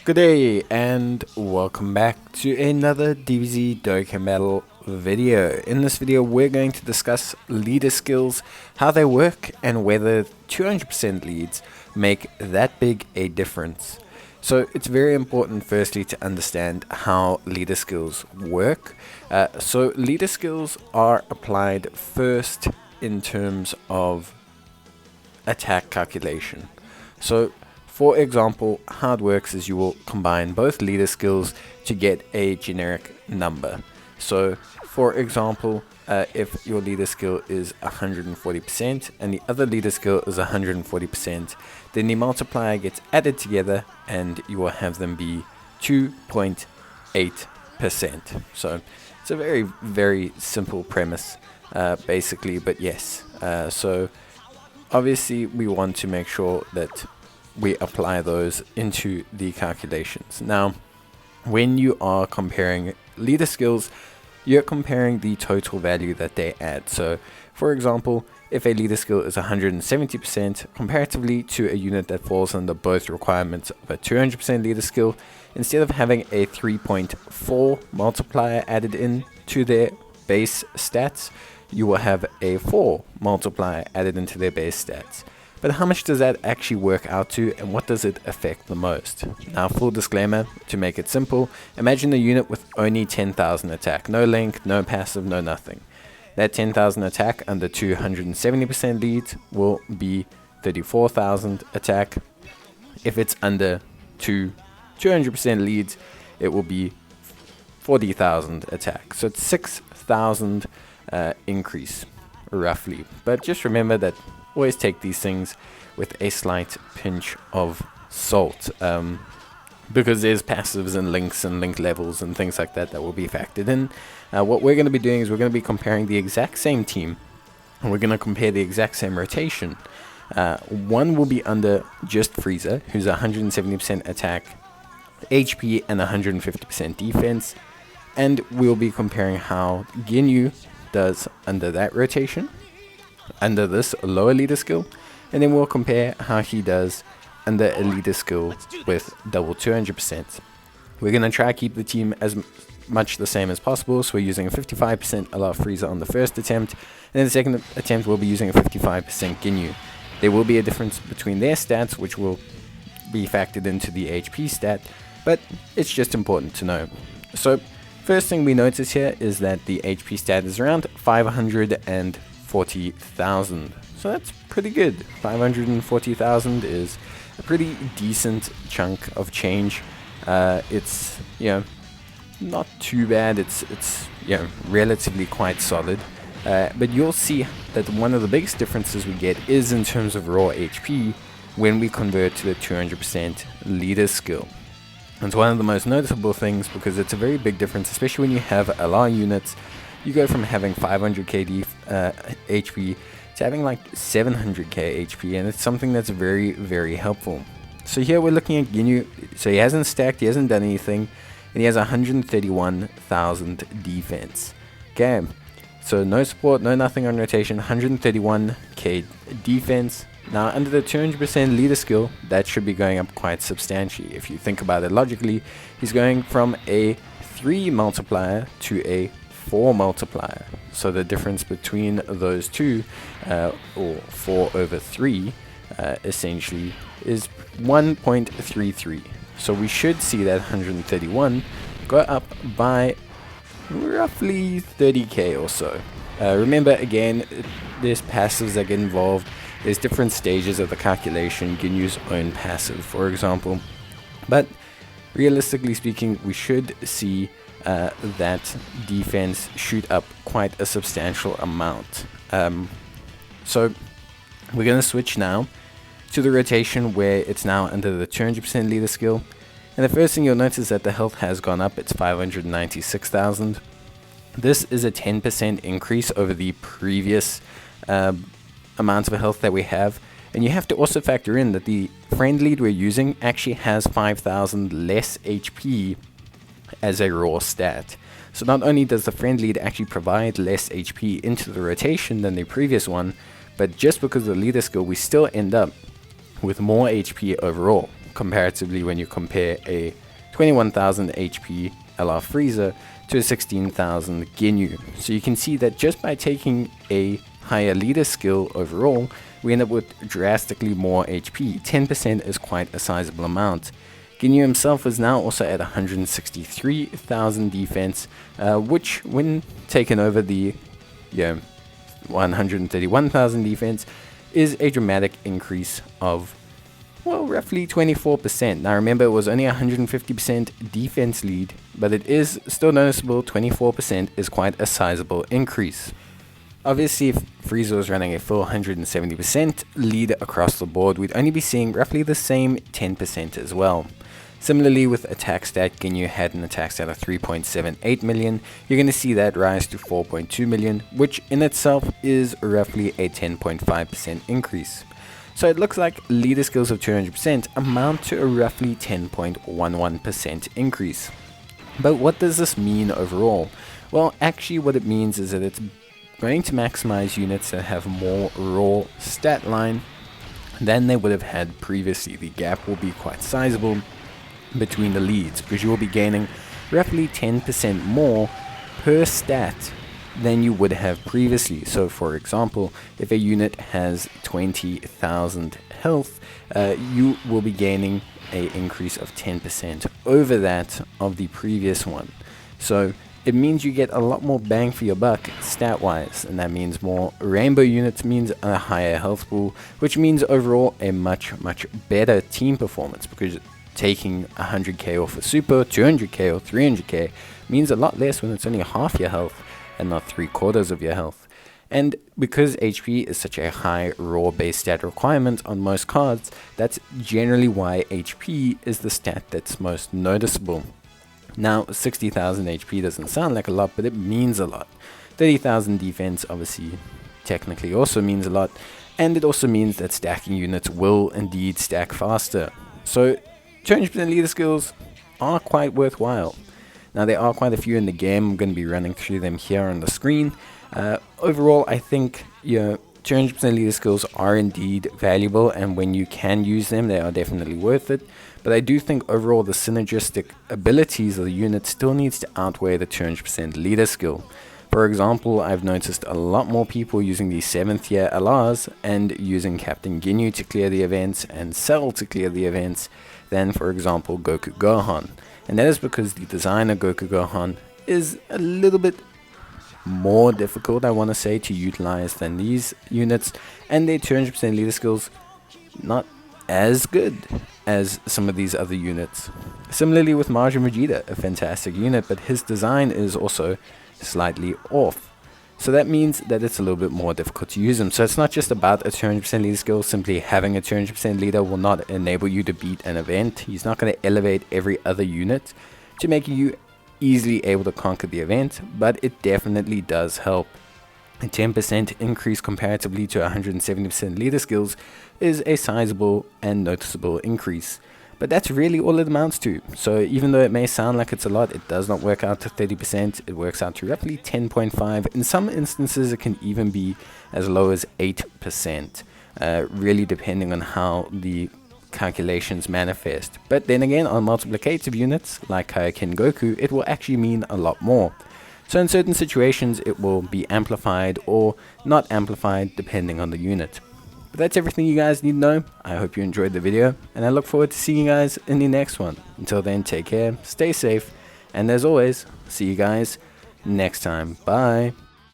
Good day and welcome back to another Dbz Dokkan battle video. In this video we're going to discuss leader skills, how they work, and whether 200% leads make that big a difference. So it's very important firstly to understand how leader skills work. So leader skills are applied first in terms of attack calculation. So for example, how it works is you will combine both leader skills to get a generic number. So for example, if your leader skill is 140% and the other leader skill is 140%, then the multiplier gets added together and you will have them be 2.8%. So it's a very, very simple premise, basically, but yes. So obviously we want to make sure that we apply those into the calculations. Now, when you are comparing leader skills, you're comparing the total value that they add. So, for example, if a leader skill is 170% comparatively to a unit that falls under both requirements of a 200% leader skill, instead of having a 3.4 multiplier added in to their base stats, you will have a 4 multiplier added into their base stats. But how much does that actually work out to, and what does it affect the most? Now, full disclaimer, to make it simple, imagine a unit with only 10,000 attack, no link, no passive, no nothing. That 10,000 attack under 270% leads will be 34,000 attack. If it's under 200% leads, it will be 40,000 attack. So it's 6,000 increase, roughly. But just remember that always take these things with a slight pinch of salt, because there's passives and links and link levels and things like that that will be factored in. What we're going to be doing is we're going to be comparing the exact same team, and we're going to compare the exact same rotation. One will be under just Frieza, who's 170% attack, HP, and 150% defense, and we'll be comparing how Ginyu does under that rotation, under this lower leader skill, and then we'll compare how he does under a leader skill with double 200%. We're going to try to keep the team as much the same as possible, so we're using a 55% Allow Frieza on the first attempt, and then the second attempt we'll be using a 55% Ginyu. There will be a difference between their stats, which will be factored into the HP stat, but it's just important to know. So first thing we notice here is that the HP stat is around 540,000. So that's pretty good. 540,000 is a pretty decent chunk of change. It's, not too bad. It's relatively quite solid. But you'll see that one of the biggest differences we get is in terms of raw HP when we convert to the 200% leader skill. It's one of the most noticeable things because it's a very big difference, especially when you have LR units. You go from having 500k HP to having like 700k HP, and it's something that's very, very helpful. So here we're looking at Ginyu. So he hasn't stacked, he hasn't done anything, and he has 131,000 defense. Okay, so no support, no nothing on rotation, 131k defense. Now under the 200% leader skill, that should be going up quite substantially. If you think about it logically, he's going from a 3 multiplier to a 4 multiplier. So the difference between those two, or 4 over 3, essentially is 1.33. So we should see that 131 go up by roughly 30k or so. Remember, again, there's passives that get involved. There's different stages of the calculation. Ginyu's own passive, for example. But realistically speaking, we should see that defense shoot up quite a substantial amount. So we're going to switch now to the rotation where it's now under the 200% leader skill. And the first thing you'll notice is that the health has gone up. It's 596,000. This is a 10% increase over the previous amount of health that we have. And you have to also factor in that the friend lead we're using actually has 5,000 less HP as a raw stat. So not only does the friend lead actually provide less HP into the rotation than the previous one, but just because of the leader skill, we still end up with more HP overall, comparatively when you compare a 21,000 HP LR Frieza to a 16,000 Ginyu. So you can see that just by taking a higher leader skill overall, we end up with drastically more HP. 10% is quite a sizable amount. Ginyu himself is now also at 163,000 defense, which when taken over the 131,000 defense is a dramatic increase of, well, roughly 24%. Now remember, it was only 150% defense lead, but it is still noticeable. 24% is quite a sizable increase. Obviously, if Frieza was running a full 170% lead across the board, we'd only be seeing roughly the same 10% as well. Similarly, with attack stat, Ginyu had an attack stat of 3.78 million. You're going to see that rise to 4.2 million, which in itself is roughly a 10.5% increase. So it looks like leader skills of 200% amount to a roughly 10.11% increase. But what does this mean overall? Well, actually what it means is that it's going to maximize units that have more raw stat line than they would have had previously. The gap will be quite sizable between the leads, because you will be gaining roughly 10% more per stat than you would have previously. So for example, if a unit has 20,000 health, you will be gaining an increase of 10% over that of the previous one. So it means you get a lot more bang for your buck stat wise, and that means more rainbow units means a higher health pool, which means overall a much better team performance, because taking 100k off a super, 200k or 300k means a lot less when it's only half your health and not 3/4 of your health. And because HP is such a high raw base stat requirement on most cards, that's generally why HP is the stat that's most noticeable. Now 60,000 HP doesn't sound like a lot, but it means a lot. 30,000 defense obviously technically also means a lot, and it also means that stacking units will indeed stack faster. So 200% leader skills are quite worthwhile. Now there are quite a few in the game. I'm going to be running through them here on the screen. Overall, I think 200% leader skills are indeed valuable, and when you can use them, they are definitely worth it. But I do think overall the synergistic abilities of the unit still needs to outweigh the 200% leader skill. For example, I've noticed a lot more people using the 7th year LRs and using Captain Ginyu to clear the events and Cell to clear the events than, for example, Goku Gohan. And that is because the design of Goku Gohan is a little bit more difficult, I want to say, to utilize than these units, and their 200% leader skills not as good as some of these other units. Similarly with Majin Vegeta, a fantastic unit, but his design is also slightly off. So that means that it's a little bit more difficult to use him. So it's not just about a 200% leader skill. Simply having a 200% leader will not enable you to beat an event. He's not going to elevate every other unit to make you easily able to conquer the event, but it definitely does help. A 10% increase comparatively to 170% leader skills is a sizable and noticeable increase. But that's really all it amounts to. So even though it may sound like it's a lot, it does not work out to 30%. It works out to roughly 10.5. In some instances, it can even be as low as 8%, really depending on how the calculations manifest. But then again, on multiplicative units like Kaioken Goku, it will actually mean a lot more. So in certain situations, it will be amplified or not amplified depending on the unit. But that's everything you guys need to know. I hope you enjoyed the video, and I look forward to seeing you guys in the next one. Until then, take care, stay safe, and as always, see you guys next time. Bye.